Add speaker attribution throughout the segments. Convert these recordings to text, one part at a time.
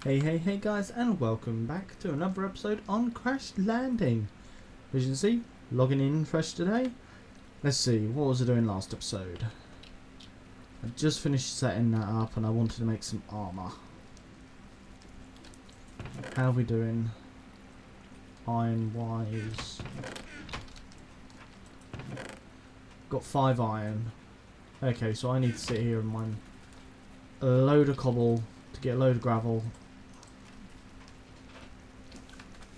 Speaker 1: Hey guys, and welcome back to another episode on Crash Landing. As you can see, logging in fresh today. Let's see, what was I doing last episode? I just finished setting that up and I wanted to make some armour. How are we doing? Iron wise. Got 5 iron. Okay, so I need to sit here and mine a load of cobble to get a load of gravel.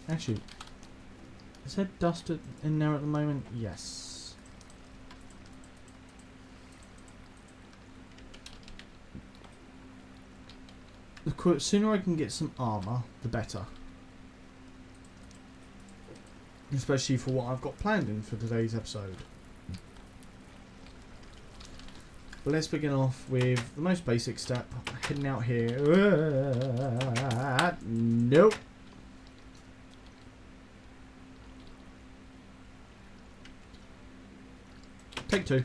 Speaker 1: Actually, is there dust in there at the moment? Yes. The sooner I can get some armour, the better. Especially for what I've got planned in for today's episode. But let's begin off with the most basic step. Heading out here. Nope. Take 2.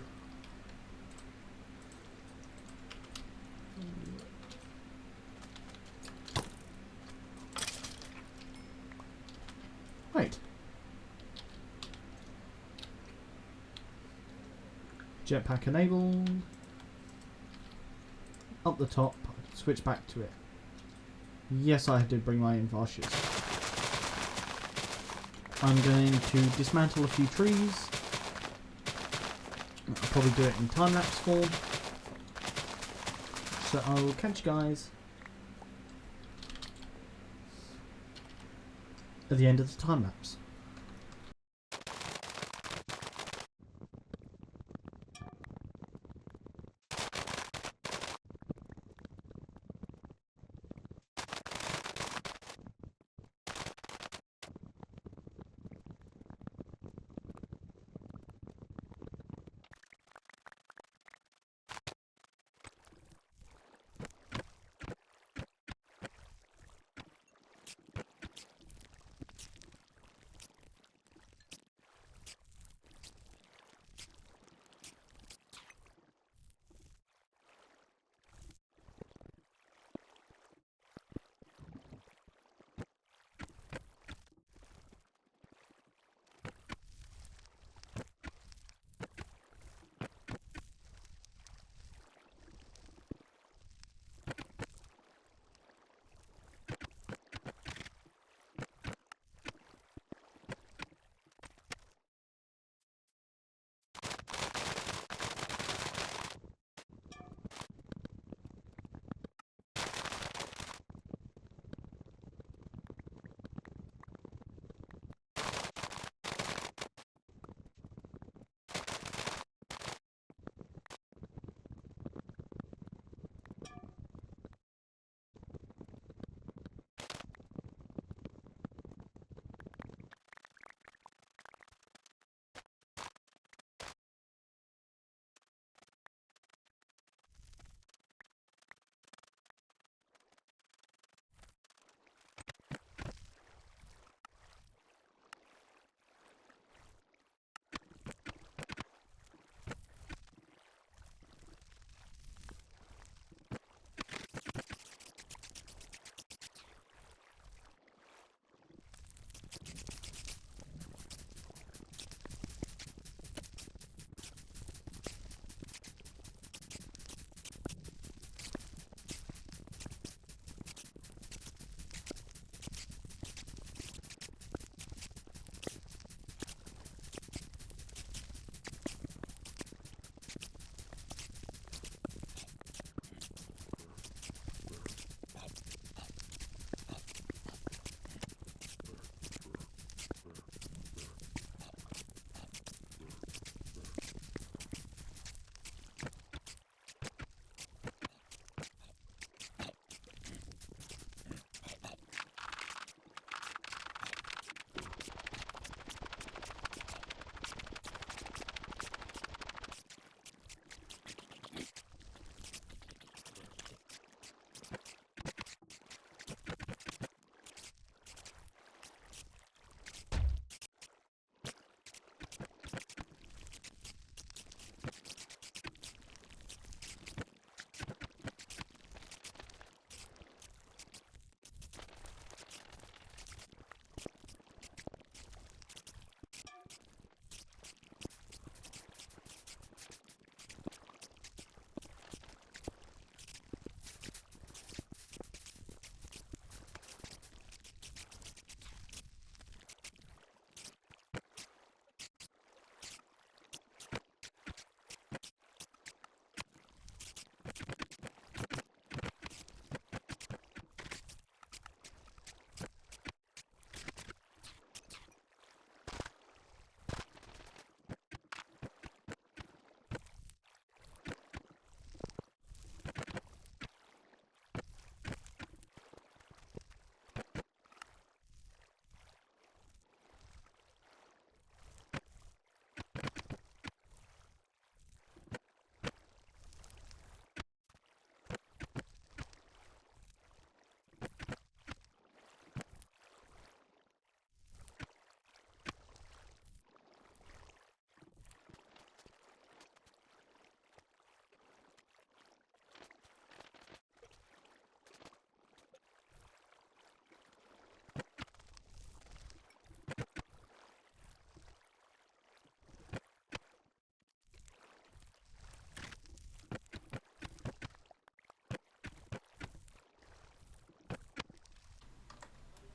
Speaker 1: Wait. Jetpack enabled. Up the top. Switch back to it. Yes, I did bring my invarshes. I'm going to dismantle a few trees. I'll probably do it in time-lapse form. So I will catch you guys at the end of the time-lapse.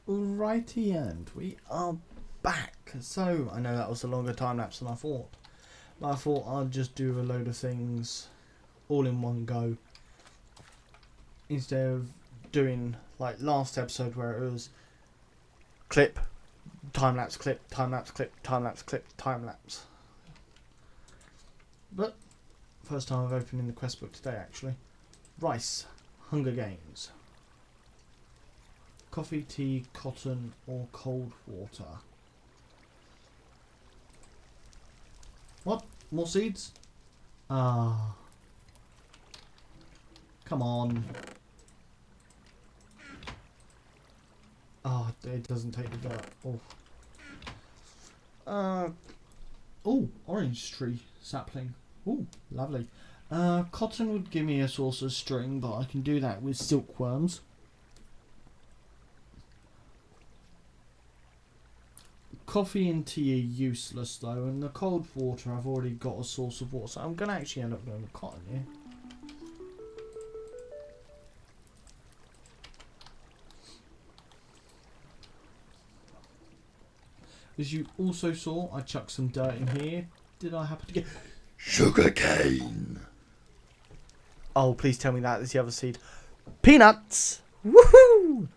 Speaker 1: Alrighty, and we are back. So, I know that was a longer time lapse than I thought. But I thought I'd just do a load of things all in one go. Instead of doing like last episode where it was clip, time lapse, clip, time lapse, clip, time lapse, clip, time lapse. But, first time I've opened in the quest book today actually. Rice, Hunger Games. Coffee, tea, cotton, or cold water. What? More seeds? Ah. Come on. Ah, it doesn't take the dirt. Oh. Oh, orange tree sapling. Oh, lovely. Cotton would give me a source of string, but I can do that with silkworms. Coffee and tea are useless though, and the cold water I've already got a source of water, so I'm going to actually end up going with cotton here. As you also saw, I chucked some dirt in here. Did I happen to get sugarcane? Oh, please tell me that is the other seed. Peanuts! Woohoo!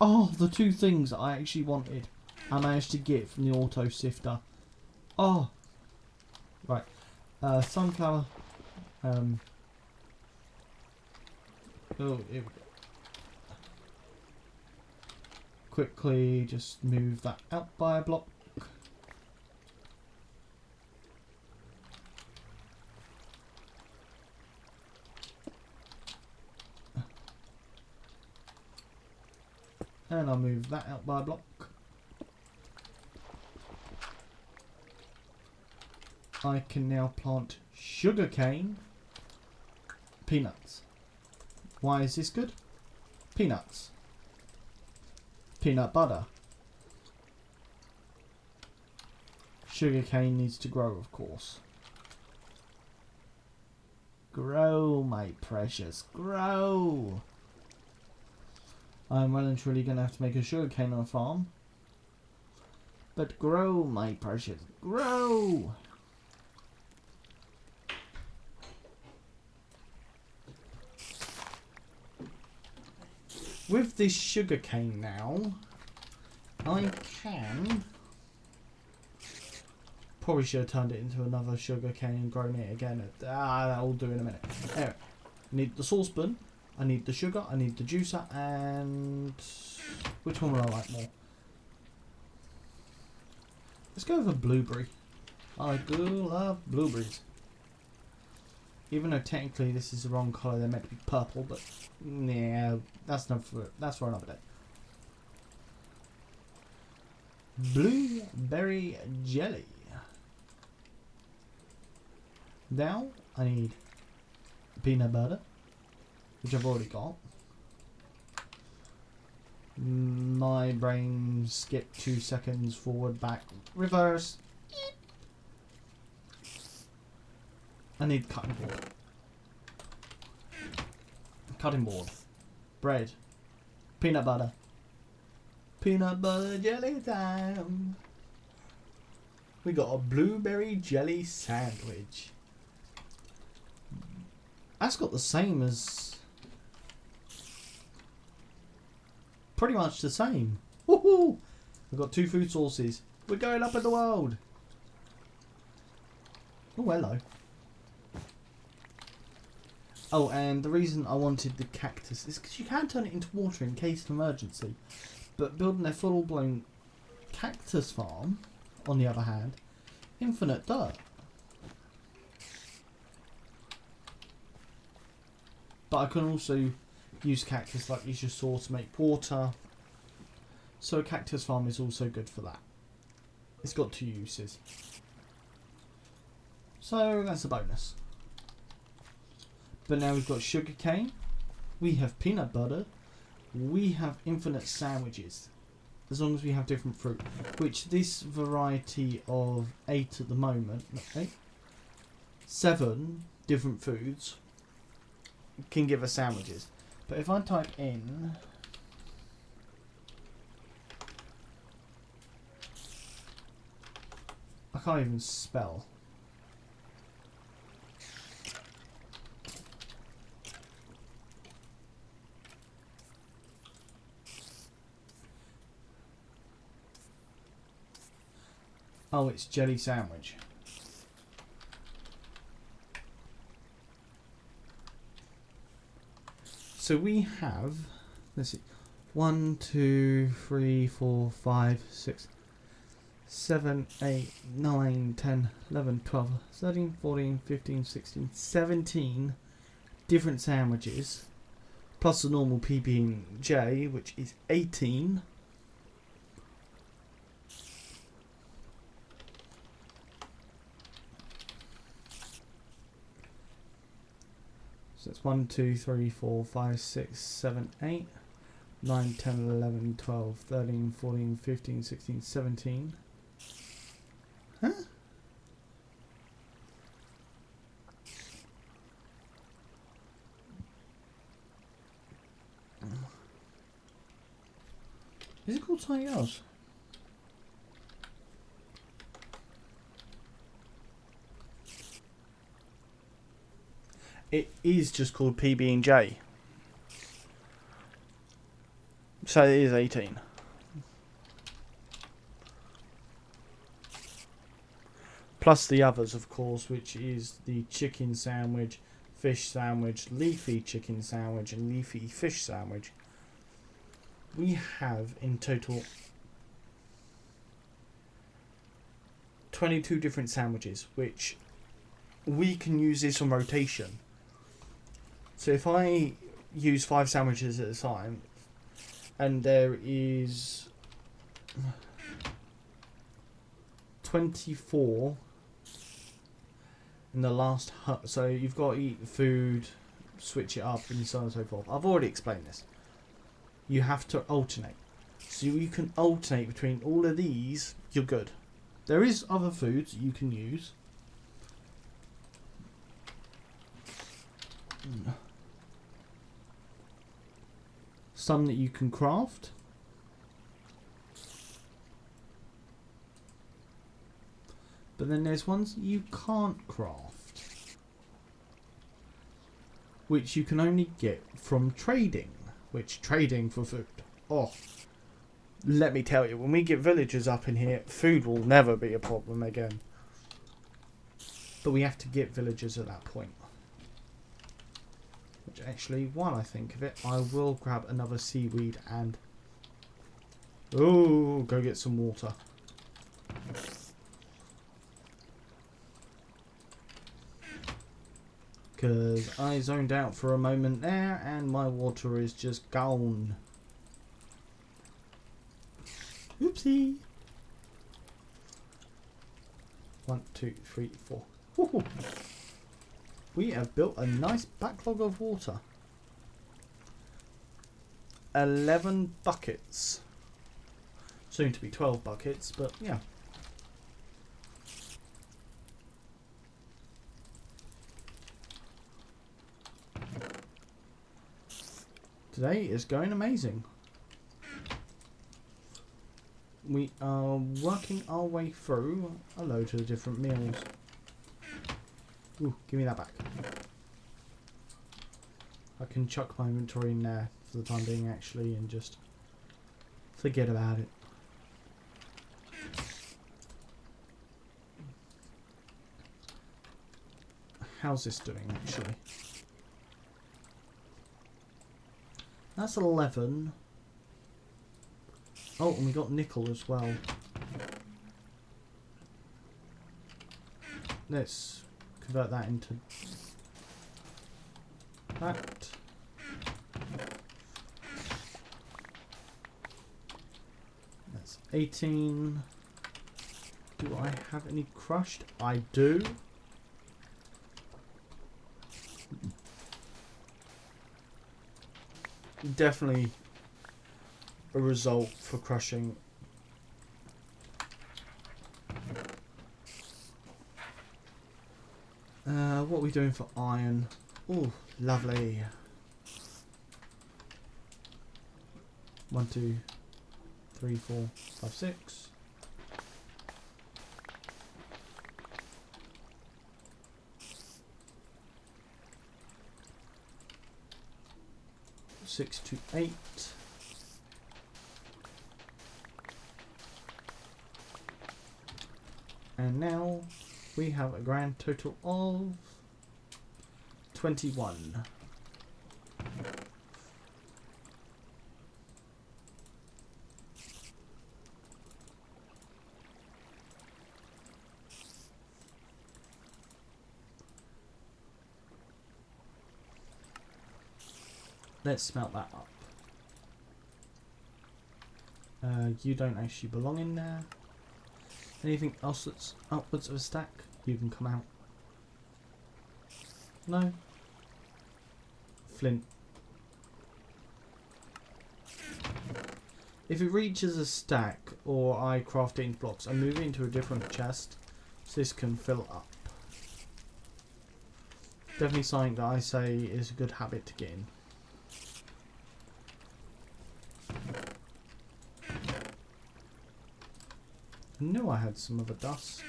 Speaker 1: Oh, the two things I actually wanted, I managed to get from the auto sifter. Oh, right. Sunflower. Oh, here we go. Quickly, just move that out by a block. And I'll move that out by a block. I can now plant sugarcane. Peanuts. Why is this good? Peanuts. Peanut butter. Sugarcane needs to grow, of course. Grow, my precious, grow. I'm well and truly going to have to make a sugarcane farm. But grow, my precious, grow! With this sugarcane now, I can... Probably should have turned it into another sugarcane and grown it again. That'll do in a minute. Anyway, I need the saucepan. I need the sugar, I need the juicer, and which one would I like more? Let's go with a blueberry. I do love blueberries. Even though technically this is the wrong colour, they're meant to be purple, but yeah, that's for another day. Blueberry jelly. Now I need peanut butter, which I've already got. My brain skipped 2 seconds forward, back, reverse. I need cutting board. Cutting board. Bread. Peanut butter. Peanut butter jelly time. We got a blueberry jelly sandwich. That's got the same as... Pretty much the same. Woohoo! We've got 2 food sources. We're going up in the world. Oh, hello. Oh, and the reason I wanted the cactus is because you can turn it into water in case of emergency. But building a full-blown cactus farm, on the other hand, infinite dirt. But I can also use cactus like you just saw to make water. So a cactus farm is also good for that. It's got 2 uses. So that's a bonus. But now we've got sugarcane. We have peanut butter. We have infinite sandwiches. As long as we have different fruit. Which this variety of 8 at the moment. 8? 7 different foods can give us sandwiches. But if I type in I can't even spell. Oh, it's jelly sandwich. So we have, let's see, 1, 2, 3, 4, 5, 6, 7, 8, 9, 10, 11, 12, 13, 14, 15, 16, 17 different sandwiches, plus the normal PB&J, which is 18. So it's 1, 2, 3, 4, 5, 6, 7, 8, 9, 10, 11, 12, 13, 14, 15, 16, 17. Huh? Is it called something else? It is just called PB&J. So it is 18. Plus the others, of course, which is the chicken sandwich, fish sandwich, leafy chicken sandwich, and leafy fish sandwich. We have in total 22 different sandwiches, which we can use this on rotation. So if I use 5 sandwiches at a time, and there is 24 in the last hut, so you've got to eat food, switch it up, and so on and so forth. I've already explained this. You have to alternate. So you can alternate between all of these, you're good. There is other foods you can use. Some that you can craft. But then there's ones you can't craft, which you can only get from trading. Which trading for food. Oh, let me tell you, when we get villagers up in here, food will never be a problem again. But we have to get villagers at that point. Which actually, while I think of it, I will grab another seaweed and... oh, go get some water. Because I zoned out for a moment there and my water is just gone. Oopsie. 1, 2, 3, 4. Woohoo. We have built a nice backlog of water. 11 buckets. Soon to be 12 buckets, but yeah. Today is going amazing. We are working our way through a load of different meals. Ooh, give me that back. I can chuck my inventory in there for the time being actually and just forget about it. How's this doing actually? That's 11. Oh, and we got nickel as well. Let's convert that into that. That's 18. Do I have any crushed? I do. Definitely a result for crushing. What are we doing for iron? Oh, lovely. 1, 2, 3, 4, 5, 6. Six to 8. And now we have a grand total of 21. Let's smelt that up. You don't actually belong in there. Anything else that's upwards of a stack, you can come out. No. Flint. If it reaches a stack, or I craft it into blocks, I move it into a different chest, so this can fill up. Definitely something that I say is a good habit to get in. I knew I had some other dust.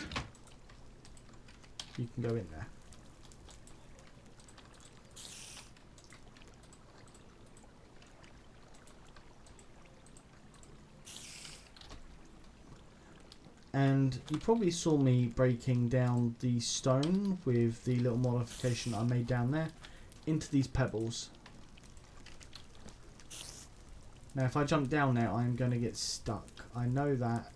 Speaker 1: You can go in there. And you probably saw me breaking down the stone with the little modification I made down there into these pebbles. Now if I jump down there, I'm going to get stuck. I know that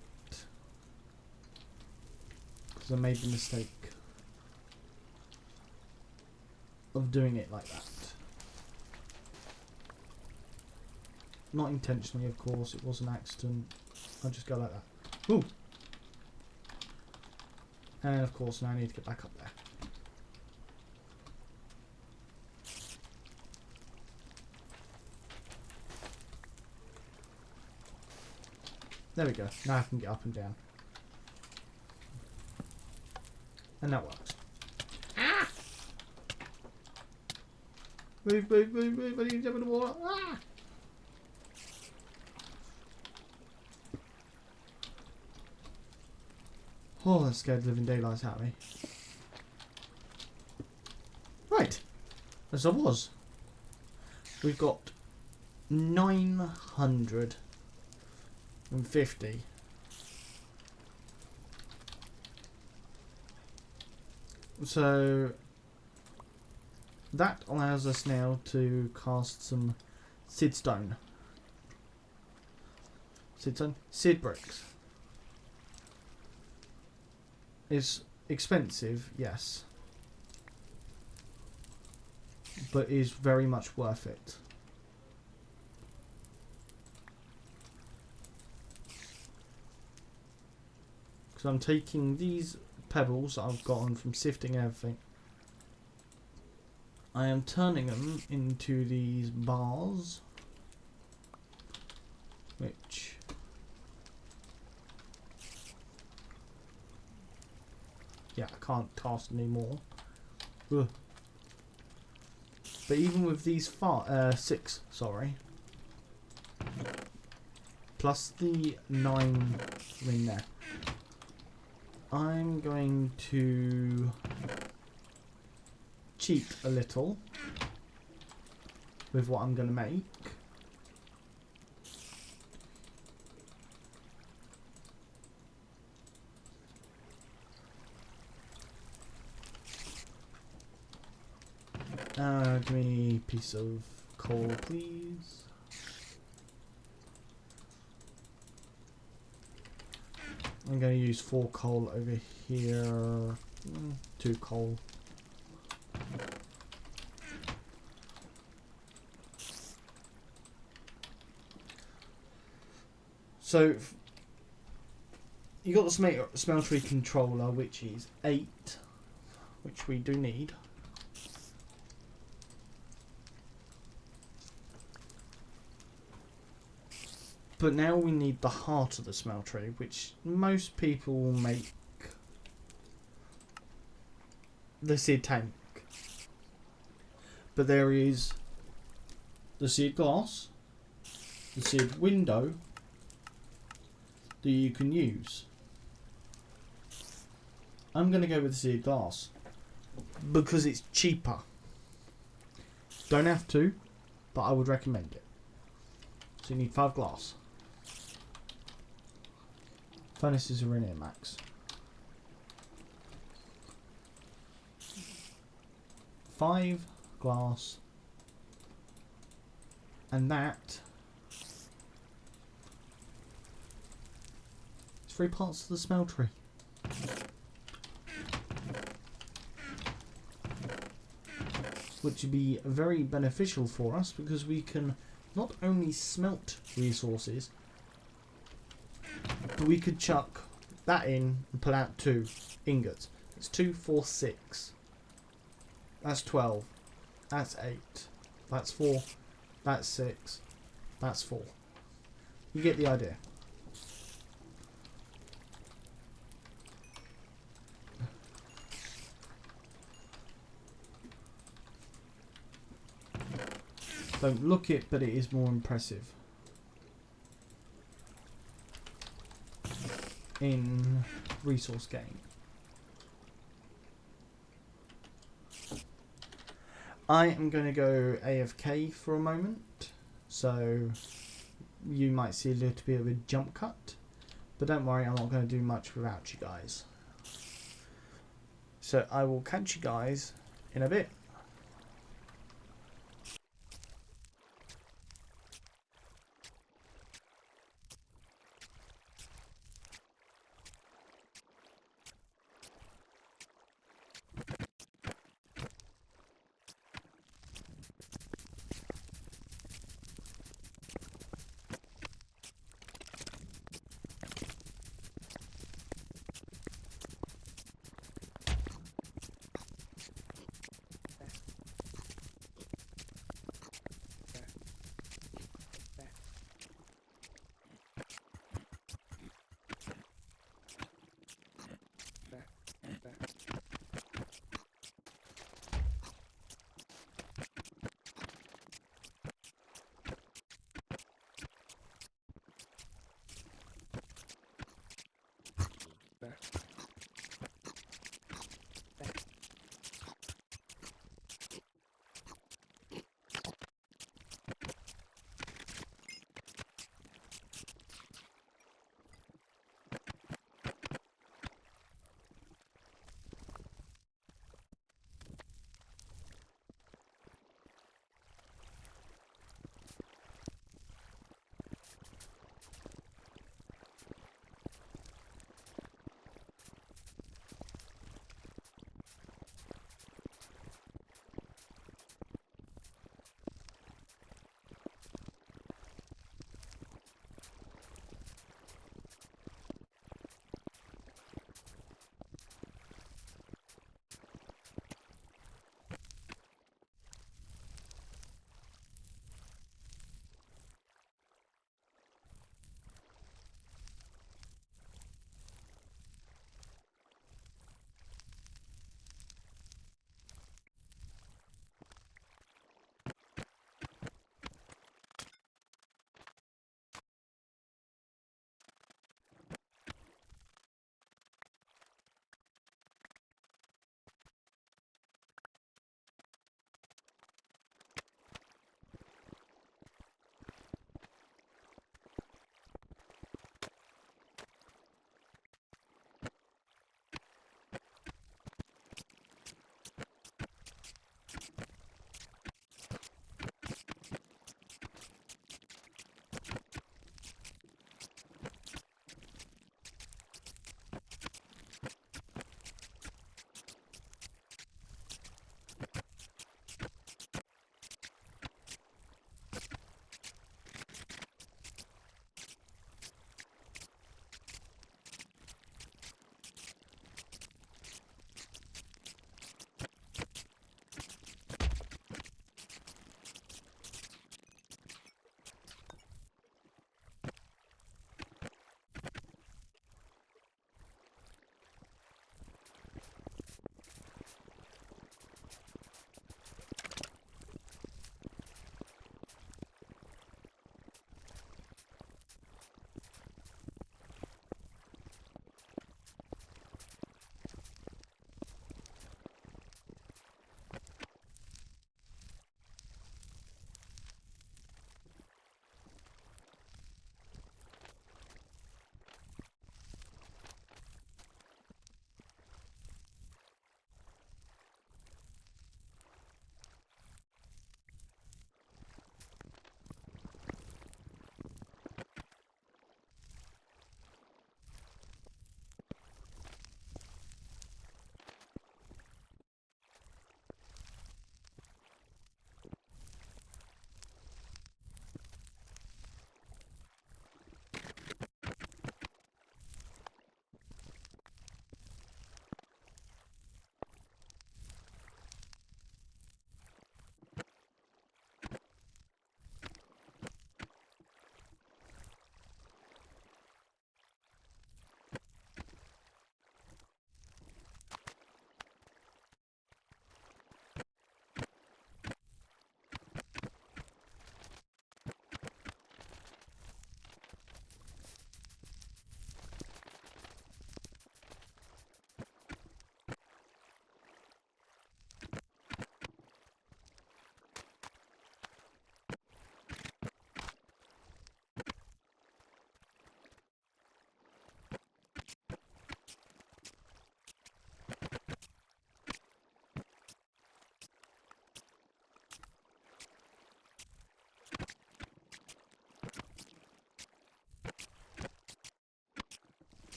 Speaker 1: because I made the mistake of doing it like that. Not intentionally, of course, it was an accident. I'll just go like that. Ooh! And of course now I need to get back up there. There we go. Now I can get up and down. And that works. Ah! Move, move, move, move. I need to jump in the water. Ah! Oh, that scared the living daylights out of me. Right. As I was. We've got 950. So that allows us now to cast some sidstone. Sid bricks. Is expensive, yes, but is very much worth it. Because I'm taking these pebbles that I've gotten from sifting everything, I am turning them into these bars, which yeah, I can't cast anymore. Ugh. But even with these 6, sorry, plus the 9 in there, I'm going to cheat a little with what I'm going to make. Give me a piece of coal, please. I'm going to use 4 coal over here. 2 coal. So you got the smeltery controller, which is 8, which we do need. But now we need the heart of the smeltery, which most people will make the seed tank. But there is the seed glass, the sealed window that you can use. I'm going to go with the sealed glass because it's cheaper. Don't have to, but I would recommend it. So you need 5 glass. Furnaces are in here, Max. 5 glass. And that is 3 parts of the smeltery. Which would be very beneficial for us because we can not only smelt resources, but we could chuck that in and pull out 2 ingots. It's 2, 4, 6. That's 12. That's 8. That's 4. That's 6. That's 4. You get the idea. Don't look it, but it is more impressive. In resource gain. I am going to go AFK for a moment, so you might see a little bit of a jump cut, but don't worry, I'm not going to do much without you guys. So I will catch you guys in a bit.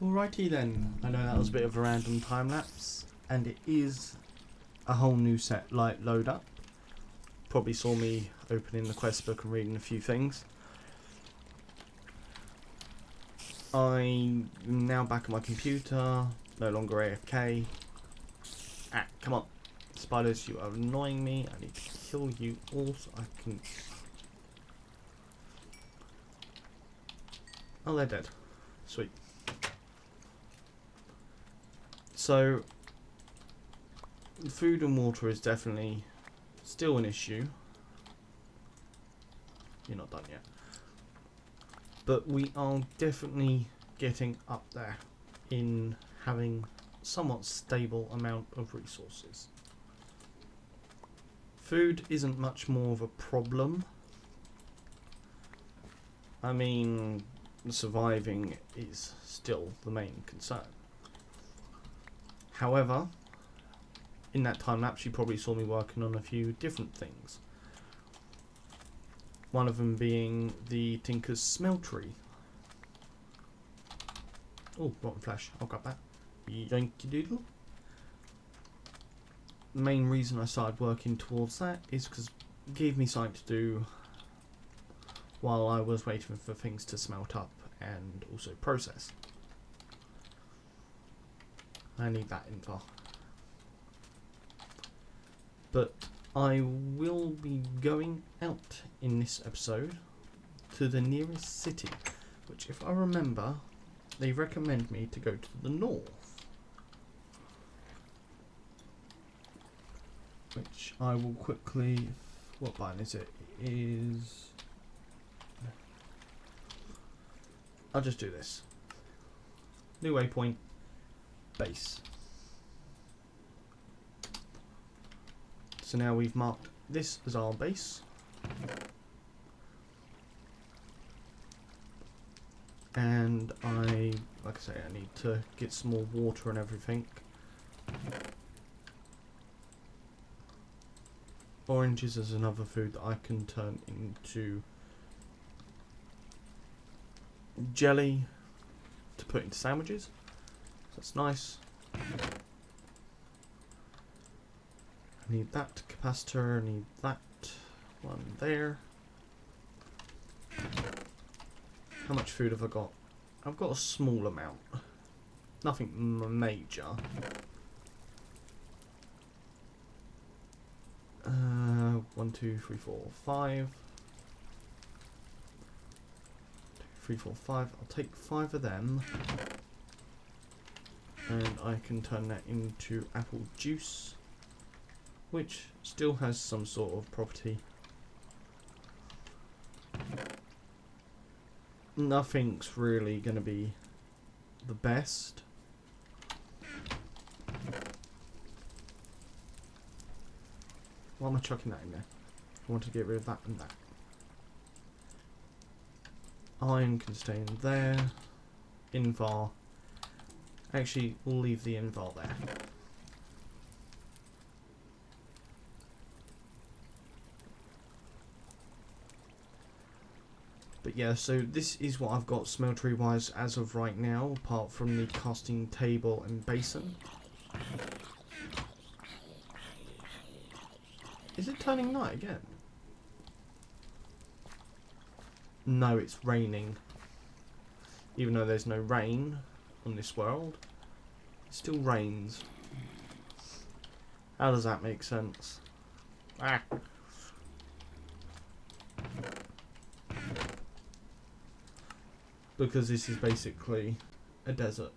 Speaker 1: Alrighty then, I know that was a bit of a random time lapse, and it is a whole new set light load up. Probably saw me opening the quest book and reading a few things. I'm now back at my computer, no longer AFK. Ah, come on. Spiders, you are annoying me. I need to kill you all so I can... Oh, they're dead. Sweet. So, food and water is definitely still an issue. You're not done yet. But we are definitely getting up there in having somewhat stable amount of resources. Food isn't much more of a problem. I mean, surviving is still the main concern. However, in that time lapse you probably saw me working on a few different things. One of them being the Tinker's Smeltery. Oh, rotten flesh. I'll grab that. Yankee doodle. The main reason I started working towards that is because it gave me something to do while I was waiting for things to smelt up and also process. I need that info. But I will be going out in this episode to the nearest city, which, if I remember, they recommend me to go to the north. Which I will quickly... What biome is it? It is... I'll just do this. New waypoint. Base. So now we've marked this as our base. And like I say, I need to get some more water and everything. Oranges is another food that I can turn into jelly to put into sandwiches. So that's nice. I need that capacitor, I need that one there. How much food have I got? I've got a small amount. Nothing major. 1, 2, 3, 4, 5. 2, 3, 4, 5. I'll take 5 of them. And I can turn that into apple juice, which still has some sort of property. Nothing's really going to be the best. Why am I chucking that in there? I want to get rid of that and that. Iron can stay in there. Invar. Actually, we'll leave the invar there. But yeah, so this is what I've got smeltery wise as of right now, apart from the casting table and basin. Is it turning night again? No, it's raining. Even though there's no rain on this world, it still rains. How does that make sense? Ah. Because this is basically a desert.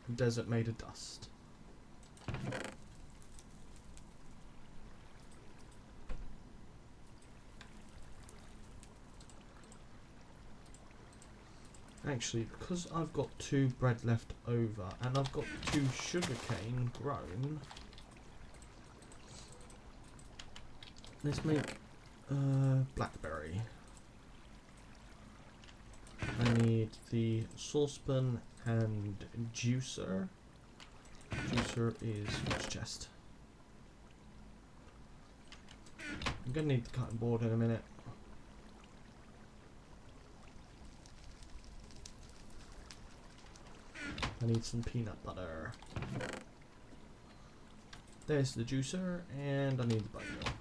Speaker 1: A desert made of dust. Actually, because I've got 2 bread left over and I've got 2 sugarcane grown, let's make blackberry. I need the saucepan and juicer. Juicer is which chest? I'm gonna need the cutting board in a minute. I need some peanut butter. There's the juicer, and I need the bone meal.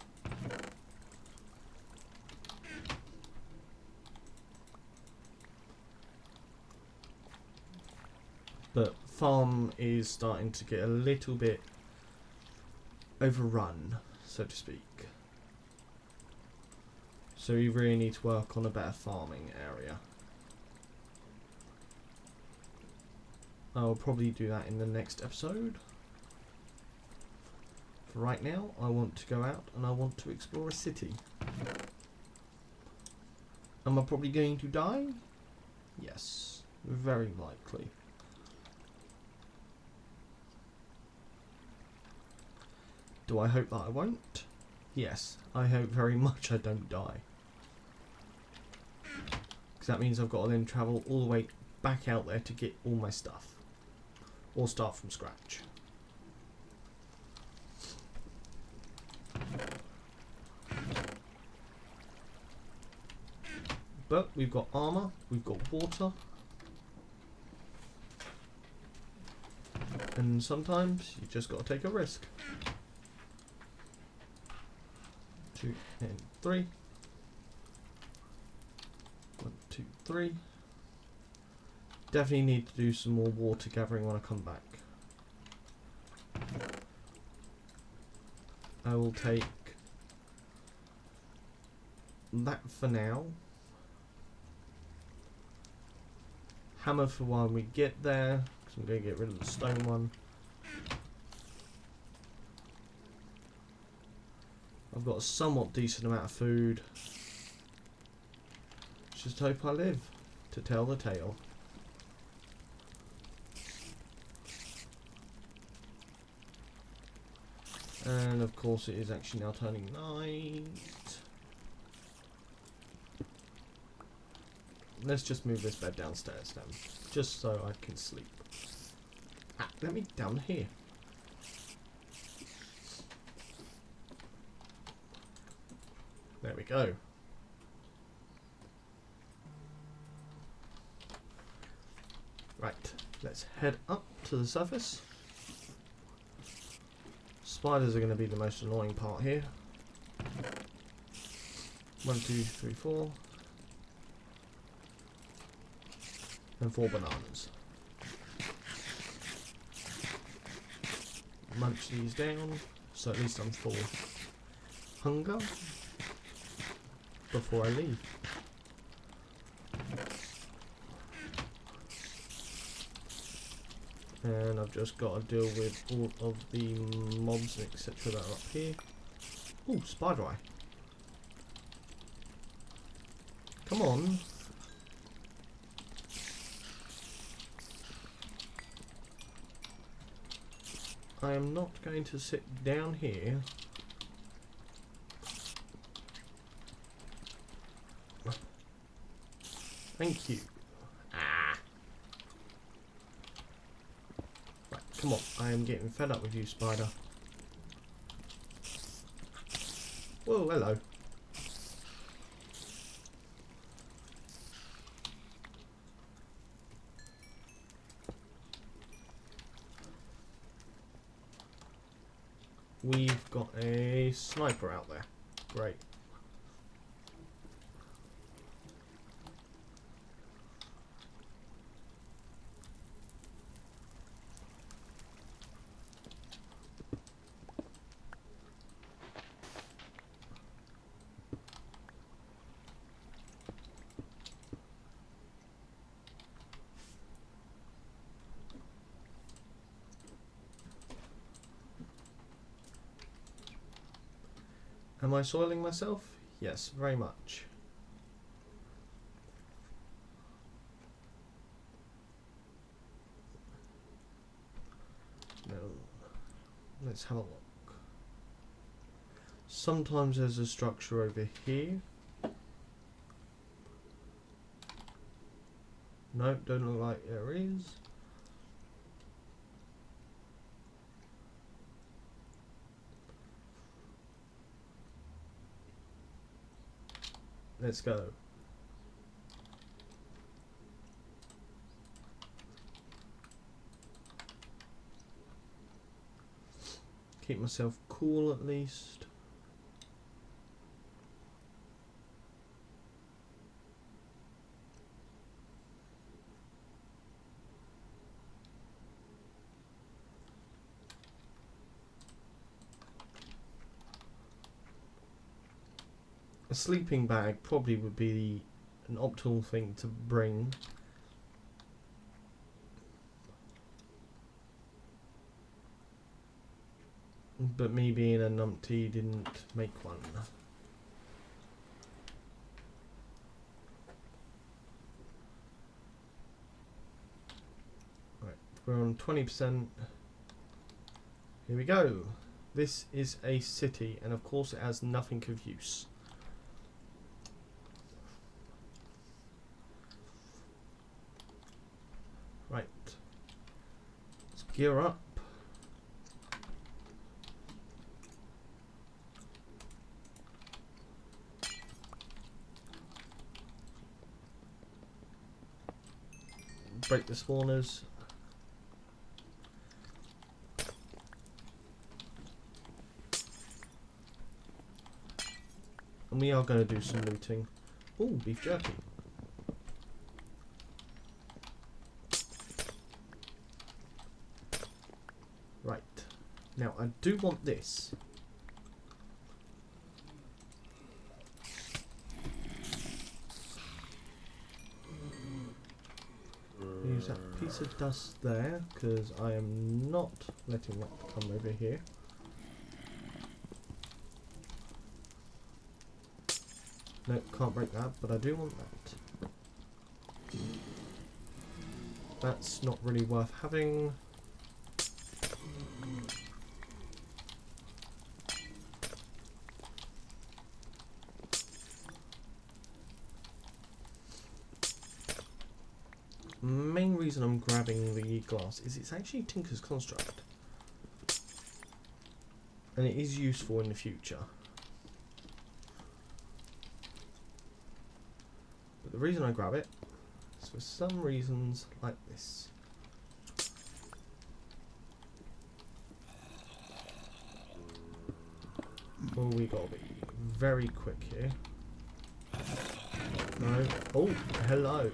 Speaker 1: But farm is starting to get a little bit overrun, so to speak. So we really need to work on a better farming area. I'll probably do that in the next episode. For right now, I want to go out and I want to explore a city. Am I probably going to die? Yes, very likely. Do I hope that I won't? Yes, I hope very much I don't die. Because that means I've got to then travel all the way back out there to get all my stuff. Or start from scratch. But we've got armor, we've got water. And sometimes you just got to take a risk. 2 and 3. 1, 2, 3. Definitely need to do some more water gathering when I come back. I will take that for now. Hammer for when we get there, because I'm going to get rid of the stone one. I've got a somewhat decent amount of food. Just hope I live to tell the tale. And of course it is actually now turning night. Let's just move this bed downstairs then, just so I can sleep. Ah, let me down here. There we go. Right, let's head up to the surface. Spiders are going to be the most annoying part here. 1, 2, 3, 4. And 4 bananas. Munch these down, so at least I'm full hunger before I leave. And I've just got to deal with all of the mobs and etc. that are up here. Ooh, spider eye. Come on. I am not going to sit down here. Thank you. Ah. Right, come on. I am getting fed up with you, spider. Whoa, hello. We've got a sniper out there. Great. Am I soiling myself? Yes, very much. No. Let's have a look. Sometimes there's a structure over here. No, don't look like there is. Let's go. keep myself cool at least. A sleeping bag probably would be an optimal thing to bring. But me being a numpty didn't make one. Right, we're on 20%. Here we go. This is a city, and of course it has nothing of use. Right. Let's gear up. Break the spawners. And we are going to do some looting. Oh, beef jerky. Right. Now, I do want this. Use that piece of dust there, because I am not letting that come over here. No, can't break that, but I do want that. That's not really worth having. Main reason I'm grabbing the glass is it's actually Tinker's construct. And it is useful in the future. But the reason I grab it is for some reasons like this. Oh, we gotta be very quick here. No. Oh, hello.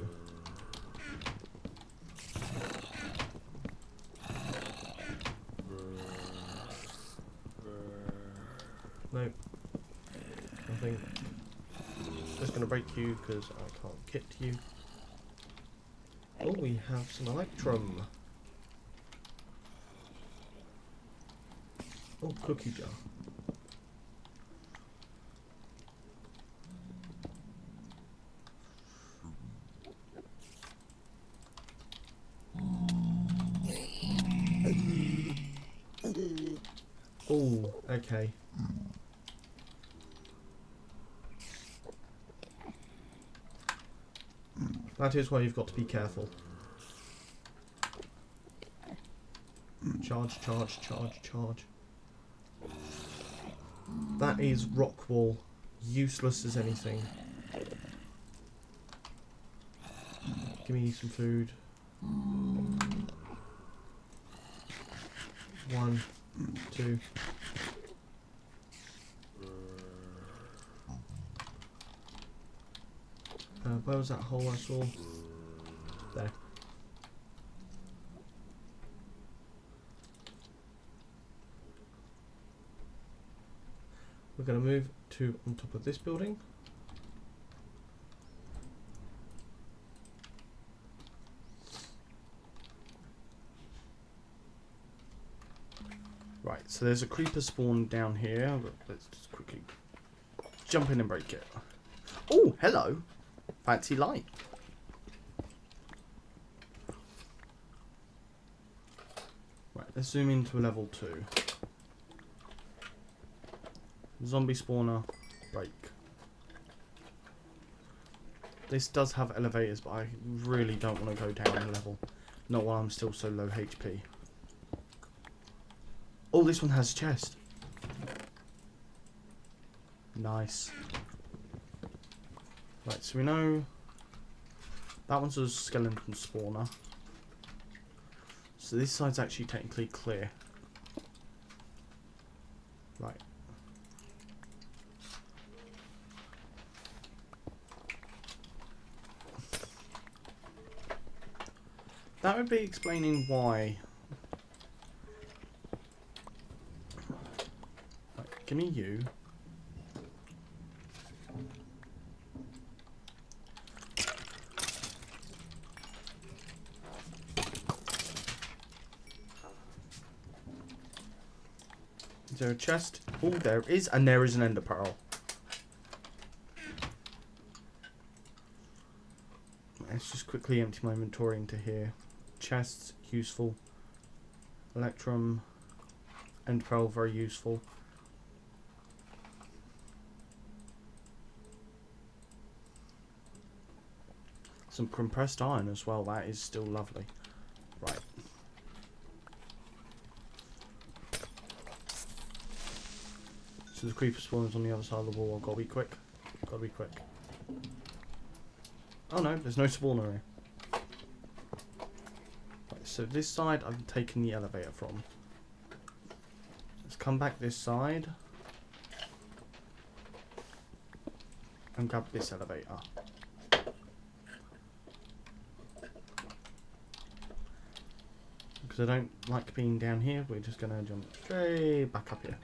Speaker 1: Nope. Nothing. Just gonna break you because I can't get to you. Oh, we have some electrum. Oh, cookie jar. Oh, okay. That is why you've got to be careful. Charge, charge, charge, charge. That is rock wall. Useless as anything. Give me some food. 1, 2. Where was that hole I saw? There. We're going to move to on top of this building. Right, so there's a creeper spawn down here, but let's just quickly jump in and break it. Oh, hello! Fancy light. Right, let's zoom into level 2. Zombie spawner, break. This does have elevators, but I really don't want to go down a level. Not while I'm still so low HP. Oh, this one has a chest. Nice. Right, so we know that one's a skeleton spawner. So this side's actually technically clear. That would be explaining why. Right, give me you. Is there a chest? Oh, there is, and there is an ender pearl. Let's just quickly empty my inventory into here. Chests, useful. Electrum, ender pearl, very useful. Some compressed iron as well, that is still lovely. Right. So the creeper spawns on the other side of the wall. I've got to be quick. Got to be quick. Oh no, there's no spawner here. Right, so this side I'm taking the elevator from. Let's come back this side. And grab this elevator. Because I don't like being down here, we're just going to jump straight back up here.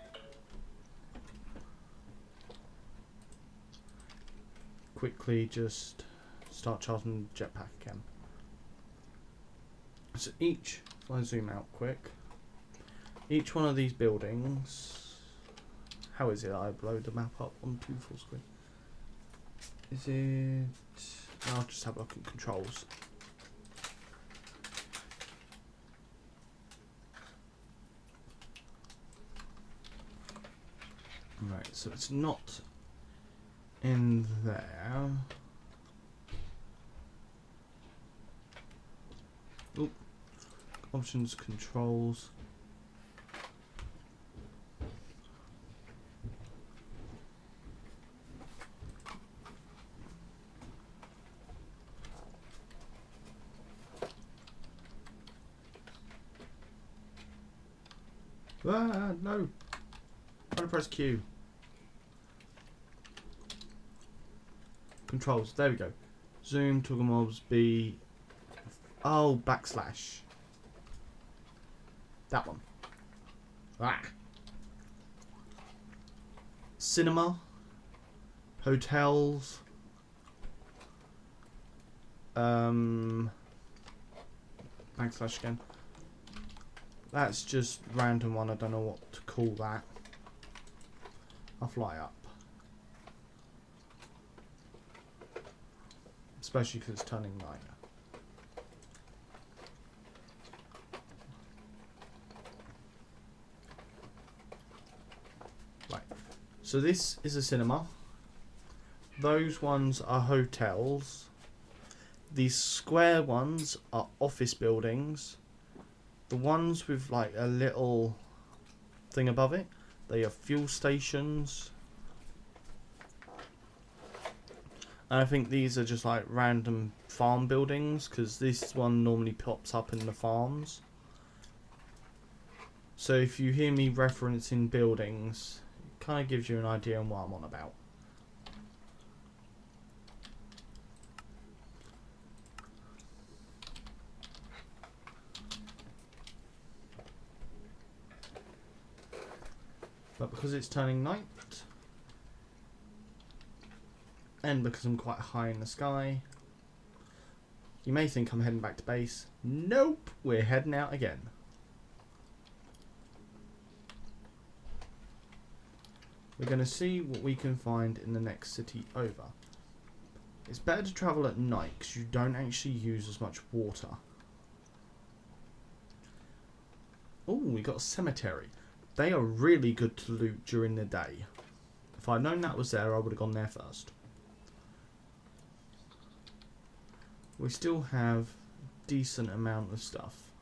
Speaker 1: Quickly just start charging the jetpack again. So each, if I zoom out quick, each one of these buildings, how is it I blow the map up onto full screen? Is it, I'll just have a look at controls. Right, so it's not in there. Oh, options, controls. Ah, no. Trying to press Q. Controls, there we go. Zoom, toggle mobs, B. Oh, backslash. That one. Ah. Cinema. Hotels. Backslash again. That's just random one, I don't know what to call that. I'll fly up. Especially because it's turning night. Right. So this is a cinema. Those ones are hotels. These square ones are office buildings. The ones with like a little thing above it, they are fuel stations. And I think these are just like random farm buildings, because this one normally pops up in the farms. So if you hear me referencing buildings, it kind of gives you an idea on what I'm on about. But because it's turning night, and because I'm quite high in the sky, you may think I'm heading back to base. Nope, we're heading out again. We're going to see what we can find in the next city over. It's better to travel at night because you don't actually use as much water. Oh, we got a cemetery. They are really good to loot during the day. If I'd known that was there, I would have gone there first. We still have a decent amount of stuff.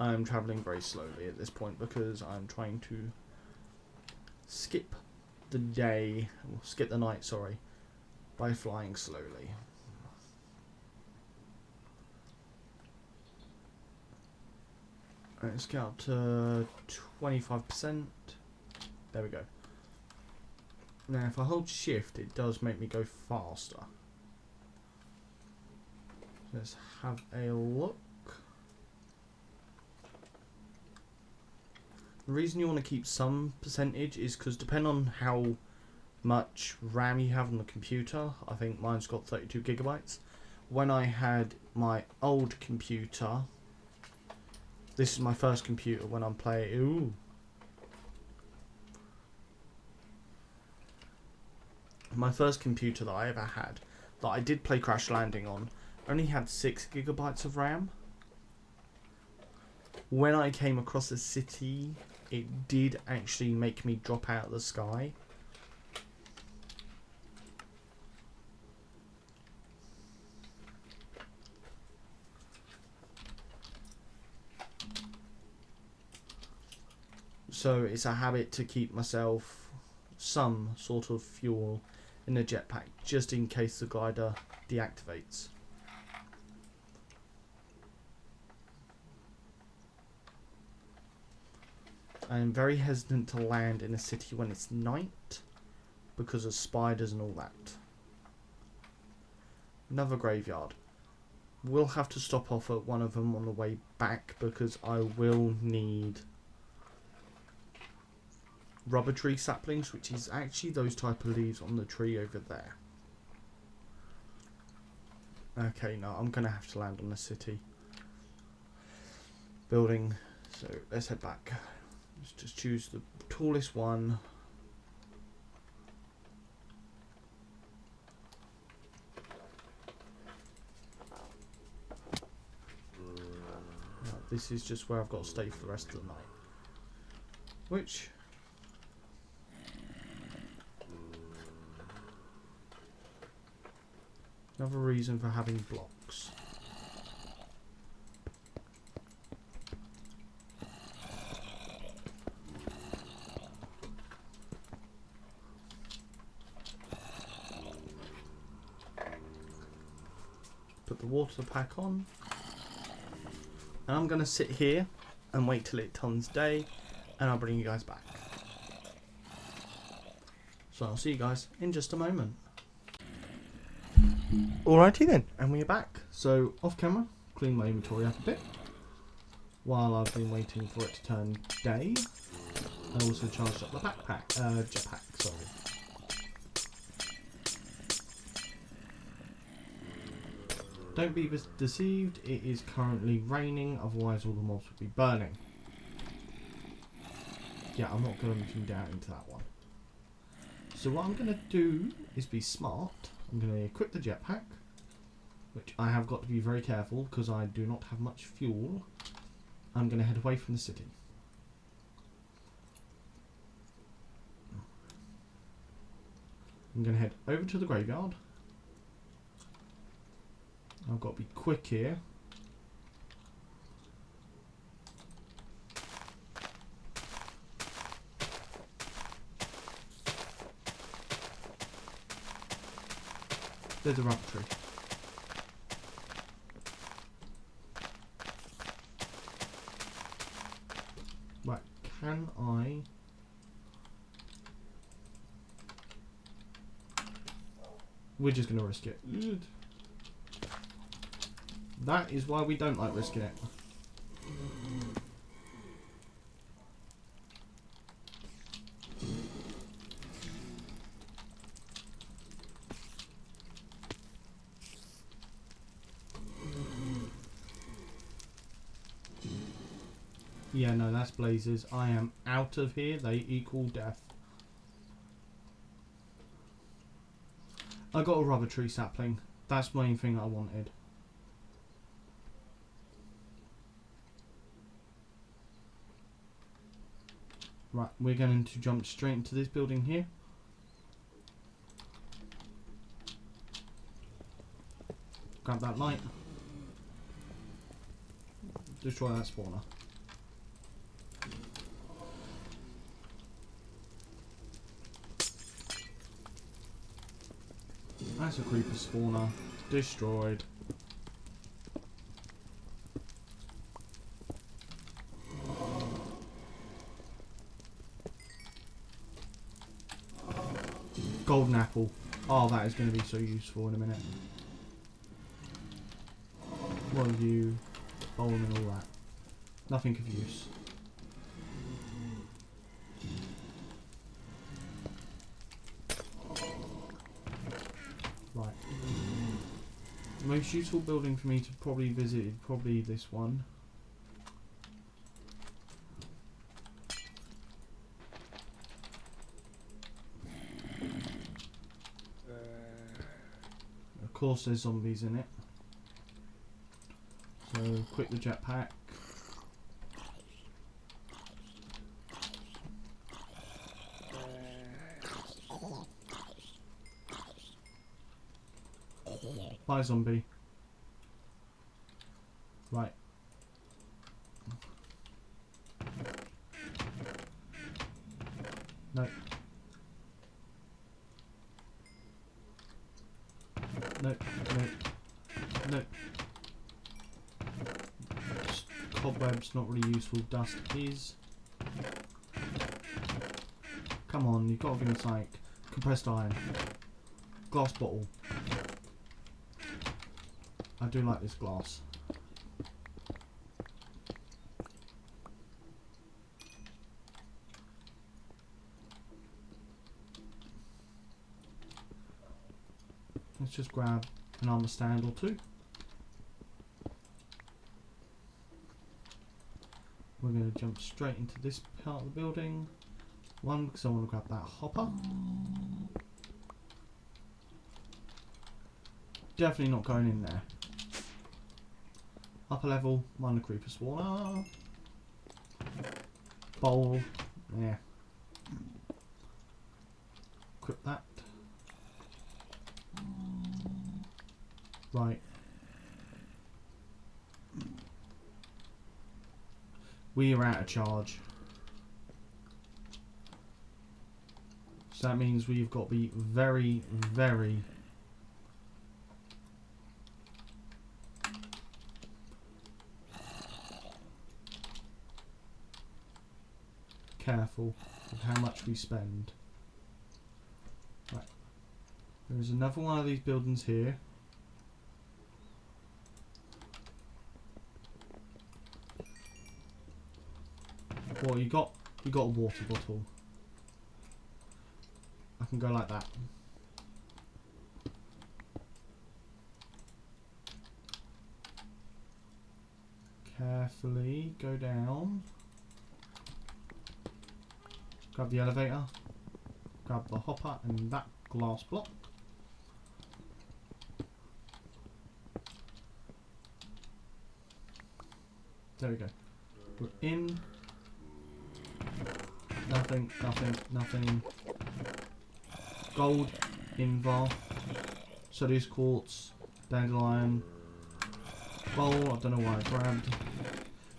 Speaker 1: I'm travelling very slowly at this point because I'm trying to skip the day, or skip the night, sorry, by flying slowly. Let's get up to 25%. There we go. Now if I hold shift it does make me go faster. Let's have a look. The reason you want to keep some percentage is because depending on how much RAM you have on the computer, I think mine's got 32 gigabytes. When I had my old computer, this is my first computer when I'm playing. Ooh. My first computer that I ever had, that I did play Crash Landing on, only had 6 gigabytes of RAM. When I came across a city, it did actually make me drop out of the sky. So it's a habit to keep myself some sort of fuel in the jetpack, just in case the glider deactivates. I am very hesitant to land in a city when it's night because of spiders and all that. Another graveyard. We'll have to stop off at one of them on the way back because I will need rubber tree saplings, which is actually those type of leaves on the tree over there. Okay, no, I'm gonna have to land on the city building, so let's head back. Let's just choose the tallest one. This is just where I've got to stay for the rest of the night. Which another reason for having blocks. Put the water pack on. And I'm going to sit here and wait till it turns day and I'll bring you guys back. So I'll see you guys in just a moment. Alrighty then, and we're back. So off camera, clean my inventory up a bit while I've been waiting for it to turn day. I also charged up the jetpack, sorry. Don't be deceived, it is currently raining, otherwise all the mobs would be burning. Yeah, I'm not going to down into that one. So what I'm going to do is be smart. I'm going to equip the jetpack, which I have got to be very careful because I do not have much fuel. I'm going to head away from the city. I'm going to head over to the graveyard. I've got to be quick here. There's a rubber tree. Right, can I... We're just going to risk it. That is why we don't like risking it. Yeah, no, that's blazes. I am out of here. They equal death. I got a rubber tree sapling. That's the main thing I wanted. Right, we're going to jump straight into this building here. Grab that light. Destroy that spawner. That's a creeper spawner. Destroyed. Golden apple. Oh, that is going to be so useful in a minute. What are you? Bowling and all that. Nothing of use. Right. The most useful building for me to probably visit is probably this one. Of course there's zombies in it. So equip the jetpack. Bye zombie. Right. No. No, no, no. Cobweb's not really useful. Dust is. Come on, you've got to give me like compressed iron. Glass bottle. I do like this glass. Let's just grab an armor stand or two. We're going to jump straight into this part of the building. One, because I want to grab that hopper. Definitely not going in there. Upper level, minor creeper spawner. Bowl, yeah. Equip that. Right. We are out of charge. So that means we've got to be very, very careful with how much we spend. Right. There's another one of these buildings here. Well, you got a water bottle. I can go like that. Carefully go down. Grab the elevator. Grab the hopper and that glass block. There we go. We're in. Nothing, nothing, nothing. Gold, invar, Sodius quartz, dandelion, bowl, I don't know why I grabbed.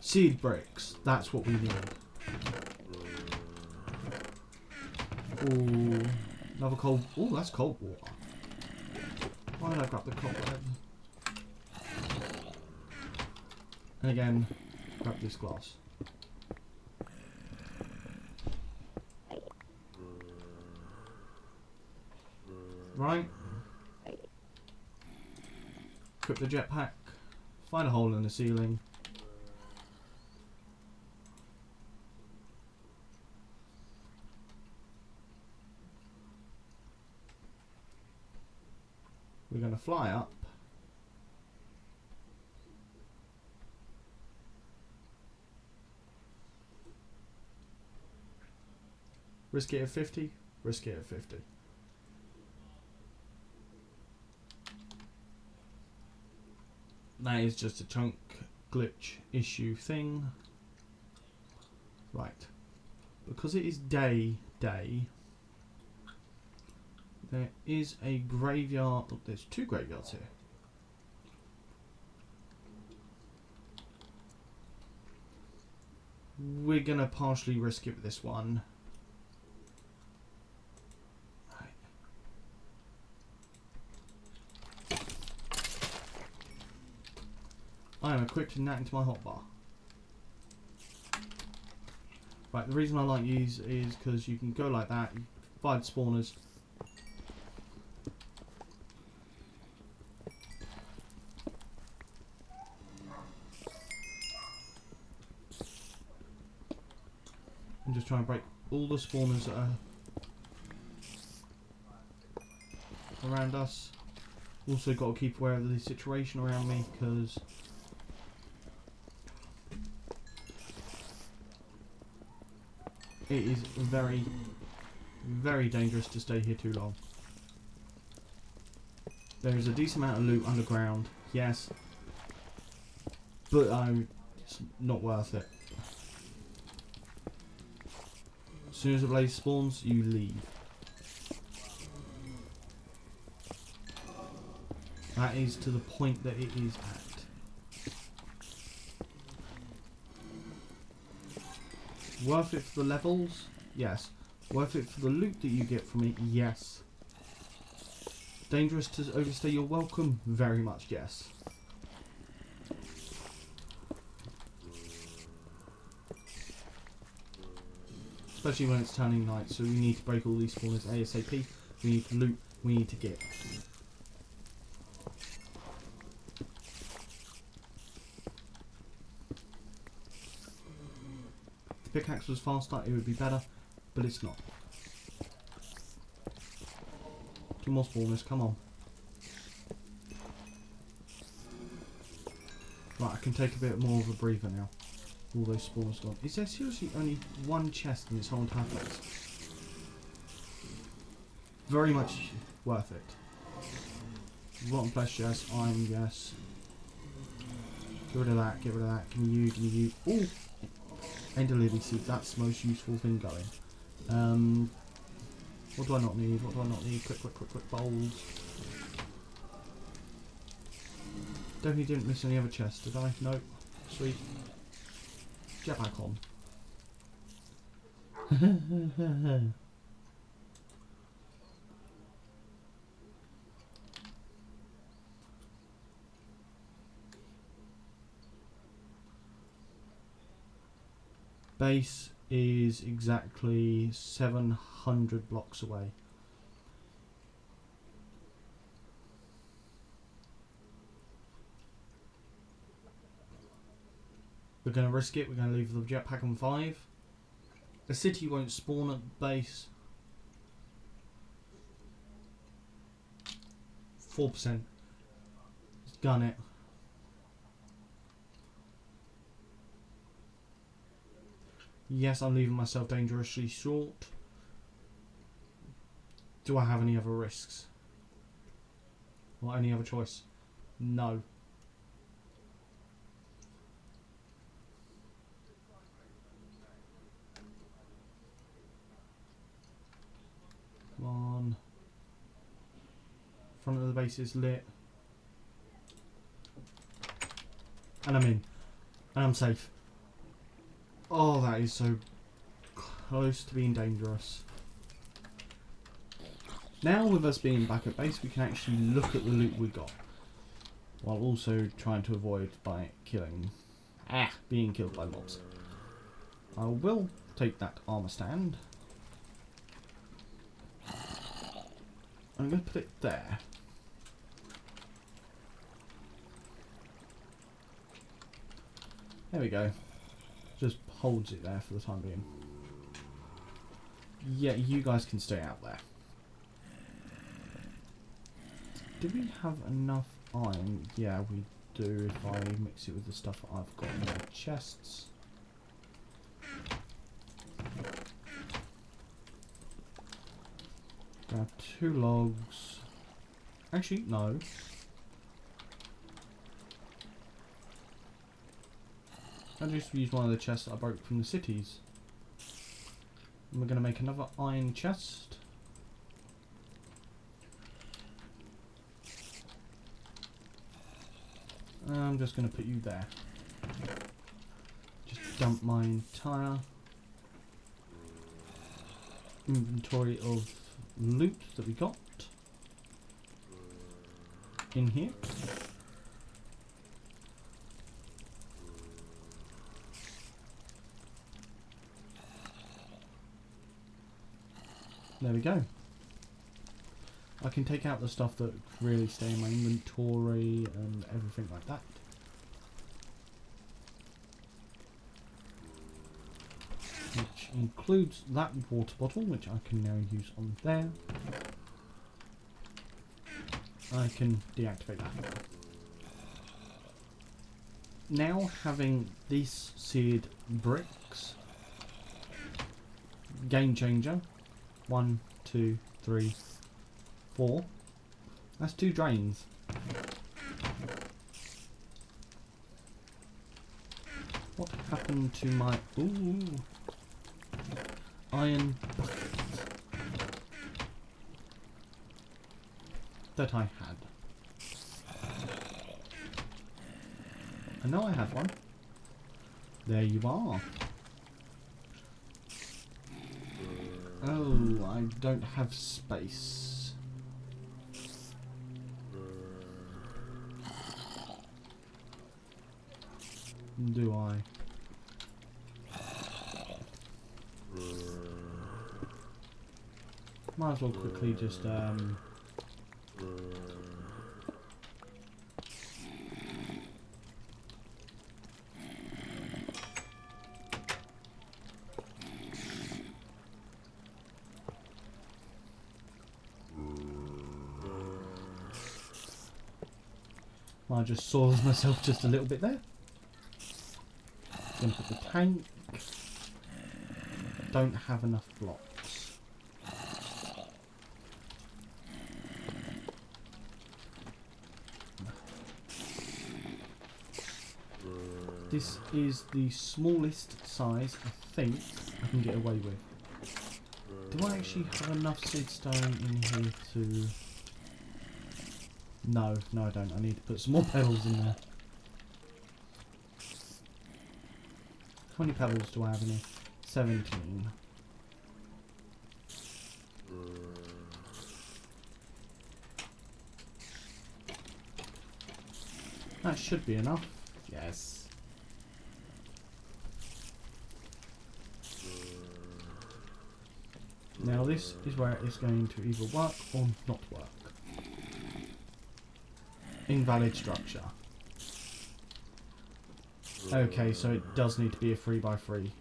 Speaker 1: Seed bricks, that's what we need. Ooh, another cold, ooh, that's cold water. Why did I grab the cobweb? And again, grab this glass. Right. Equip the jetpack. Find a hole in the ceiling. We're going to fly up. Risk it at 50. Risk it at 50. That is just a chunk glitch issue thing. Right. Because it is day, there is a graveyard. Oh, there's two graveyards here. We're going to partially risk it with this one. I am equipping that into my hotbar. Right, the reason I like these is because you can go like that, you find spawners, I'm just trying to break all the spawners that are around us. Also got to keep aware of the situation around me because it is very, very dangerous to stay here too long. There is a decent amount of loot underground, yes, but it's not worth it. As soon as the blaze spawns, you leave. That is to the point that it is at. Worth it for the levels? Yes. Worth it for the loot that you get from it? Yes. Dangerous to overstay your welcome? Very much yes. Especially when it's turning night, so we need to break all these spawners ASAP. We need to loot, we need to get. If the pickaxe was faster, it would be better, but it's not. 2 more spawners, come on. Right, I can take a bit more of a breather now. All those spawners gone. Is there seriously only 1 chest in this whole entire place? Very much worth it. Rotten flesh, yes. Iron, yes. Get rid of that, get rid of that. Give me you, give me you. Ooh! Ender lily seed, that's the most useful thing going. What do I not need? What do I not need? Quick bowls. Definitely didn't miss any other chests, did I? Nope. Sweet. Get back on. Base is exactly 700 blocks away. We're going to risk it. We're going to leave the jetpack on 5. The city won't spawn at base. 4%. Just gun it. Yes, I'm leaving myself dangerously short. Do I have any other risks? Or any other choice? No. Come on. Front of the base is lit. And I'm in. And I'm safe. Oh, that is so close to being dangerous. Now with us being back at base, we can actually look at the loot we got. While also trying to avoid being killed by mobs. I will take that armor stand. I'm going to put it there. There we go. Just holds it there for the time being. Yeah, you guys can stay out there. Do we have enough iron? Yeah, we do if I mix it with the stuff that I've got in my chests. Grab 2 logs. Actually, no. I'll just use one of the chests that I broke from the cities. And we're going to make another iron chest. I'm just going to put you there. Just dump my entire inventory of loot that we got in here. There we go. I can take out the stuff that really stay in my inventory and everything like that. Which includes that water bottle, which I can now use on there. I can deactivate that. Now having these seared bricks, game changer. 1, 2, 3, 4. That's 2 drains. What happened to my iron bucket that I had? I know I had one. There you are. Oh, I don't have space. Do I? Might as well quickly just I just soiled myself just a little bit there. Gonna put the tank. Don't have enough blocks. This is the smallest size I think I can get away with. Do I actually have enough seed stone in here to... No, I don't. I need to put some more pebbles in there. How many pebbles do I have in here? 17. That should be enough. Yes. Now this is where it's going to either work or not work. Invalid structure. Okay, so it does need to be a 3x3.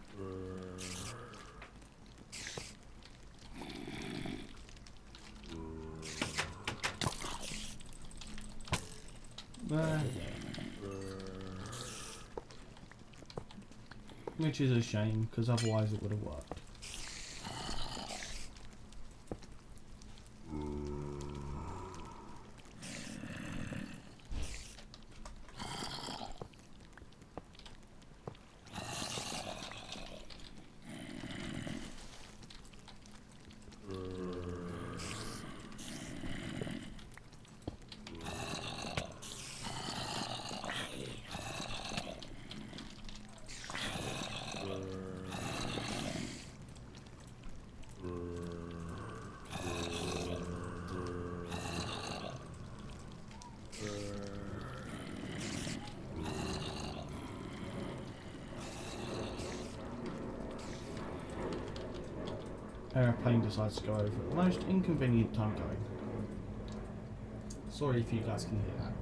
Speaker 1: Which is a shame, because otherwise it would have worked. Airplane decides to go over at the most inconvenient time going. Sorry if you guys can hear that.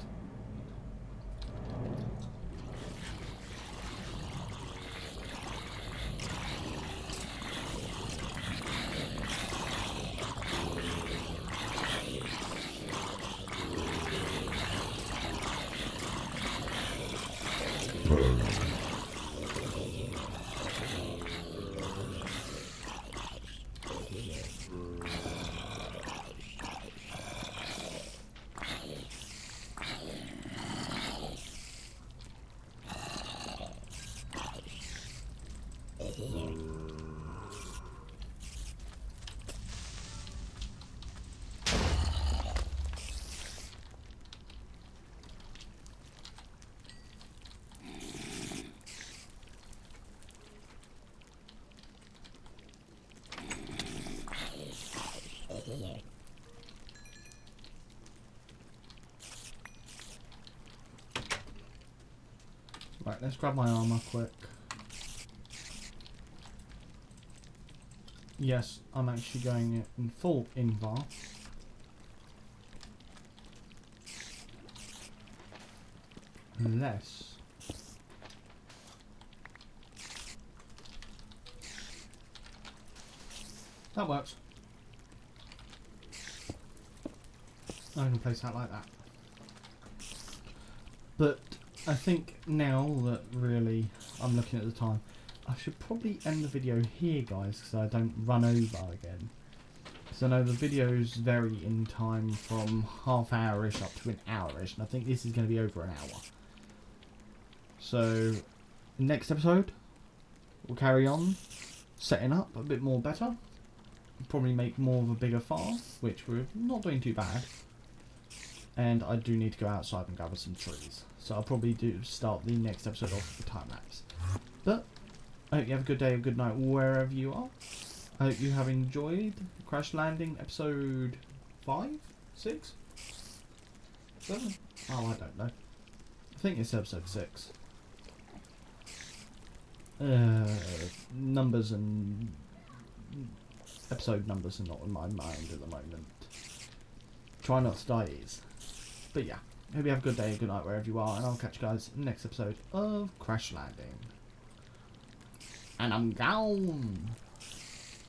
Speaker 1: Right, let's grab my armor quick. Yes, I'm actually going in full invar. Unless... That works. I can place that like that. But I think now that really I'm looking at the time, I should probably end the video here, guys, so I don't run over again. So I know the videos vary in time from half hour-ish up to an hour-ish, and I think this is going to be over an hour. So, next episode, we'll carry on setting up a bit more better. Probably make more of a bigger farm, which we're not doing too bad. And I do need to go outside and gather some trees. So I'll probably do start the next episode off with a time lapse. But I hope you have a good day or good night wherever you are. I hope you have enjoyed Crash Landing episode 5, 6, 7? Oh, I don't know. I think it's episode 6. Numbers and episode numbers are not in my mind at the moment. Try not to die ease. But yeah, hope you have a good day, good night wherever you are, and I'll catch you guys in the next episode of Crash Landing. And I'm gone!